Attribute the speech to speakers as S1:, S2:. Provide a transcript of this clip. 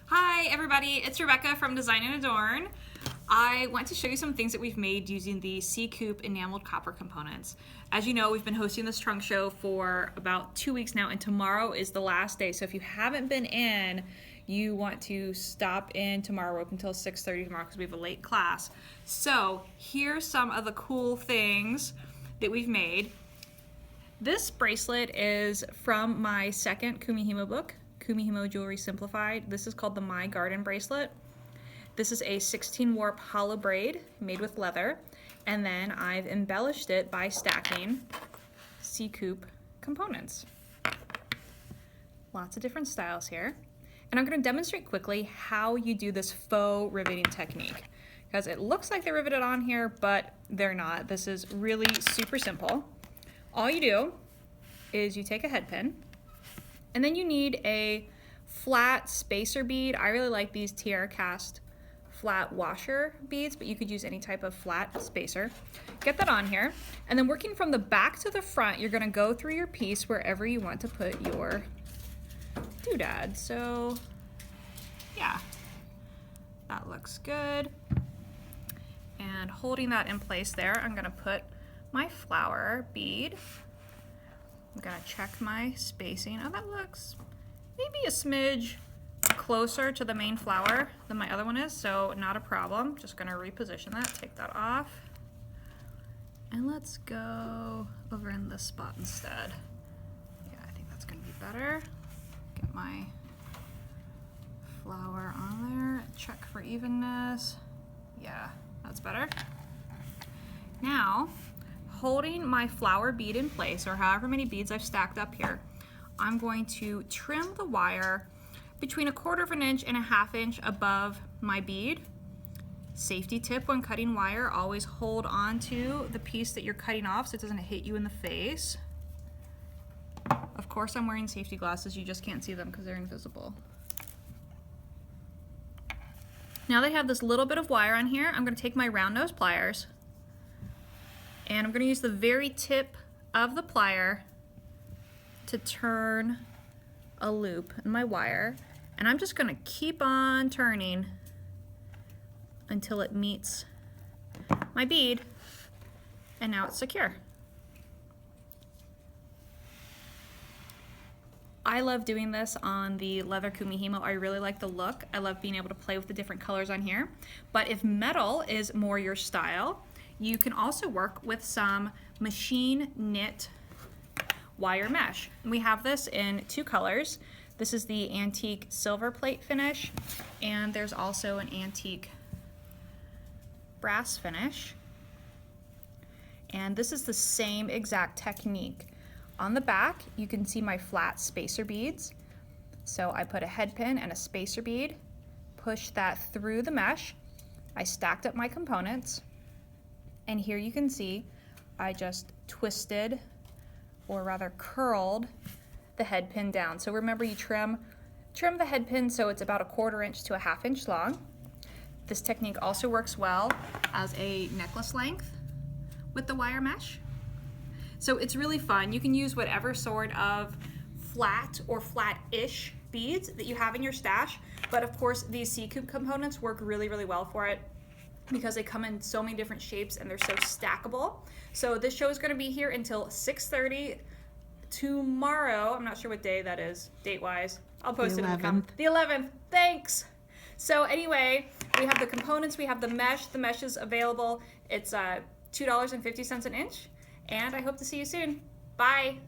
S1: Hi everybody, it's Rebecca from Design and Adorn. I want to show you some things that we've made using the C-Koop enameled copper components. As you know, we've been hosting this trunk show for about 2 weeks now, and tomorrow is the last day. So if you haven't been in, you want to stop in tomorrow. We're open until 6:30 tomorrow because we have a late class. So here's some of the cool things that we've made. This bracelet is from my second Kumihimo book, Kumihimo Jewelry Simplified. This is called the My Garden bracelet. This is a 16 warp hollow braid made with leather, and then I've embellished it by stacking C-Koop components. Lots of different styles here. And I'm going to demonstrate quickly how you do this faux riveting technique, because it looks like they're riveted on here, but they're not. This is really super simple. All you do is you take a head pin, and then you need a flat spacer bead. I really like these Tiara Cast flat washer beads, but you could use any type of flat spacer. Get that on here, and then working from the back to the front, you're gonna go through your piece wherever you want to put your doodad. So yeah, that looks good. And holding that in place there, I'm gonna put my flower bead. I'm gonna check my spacing. Oh, that looks maybe a smidge closer to the main flower than my other one is, so not a problem. Just gonna reposition that, take that off. And let's go over in this spot instead. Yeah, I think that's gonna be better. Get my flower on there, check for evenness. Yeah, that's better. Now, holding my flower bead in place, or however many beads I've stacked up here, I'm going to trim the wire between 1/4 of an inch and 1/2 inch above my bead. Safety tip when cutting wire, always hold on to the piece that you're cutting off so it doesn't hit you in the face. Of course I'm wearing safety glasses, you just can't see them because they're invisible. Now that I have this little bit of wire on here, I'm going to take my round nose pliers, and I'm going to use the very tip of the plier to turn a loop in my wire, and I'm just going to keep on turning until it meets my bead, and now it's secure. I love doing this on the leather Kumihimo. I really like the look. I love being able to play with the different colors on here. But if metal is more your style, you can also work with some machine knit wire mesh. We have this in 2 colors. This is the antique silver plate finish, and there's also an antique brass finish. And this is the same exact technique. On the back, you can see my flat spacer beads. So I put a head pin and a spacer bead, push that through the mesh. I stacked up my components, and here you can see I just twisted, or rather curled, the head pin down. So remember, you trim the head pin so it's about 1/4 inch to 1/2 inch long. This technique also works well as a necklace length with the wire mesh. So it's really fun. You can use whatever sort of flat or flat-ish beads that you have in your stash, but of course these C-Koop components work really, really well for it because they come in so many different shapes and they're so stackable. So this show is going to be here until 6:30 tomorrow. I'm not sure what day that is, date-wise. I'll post it in the comments. The 11th. Thanks. So anyway, we have the components, we have the mesh. The mesh is available. It's $2.50 an inch, and I hope to see you soon. Bye.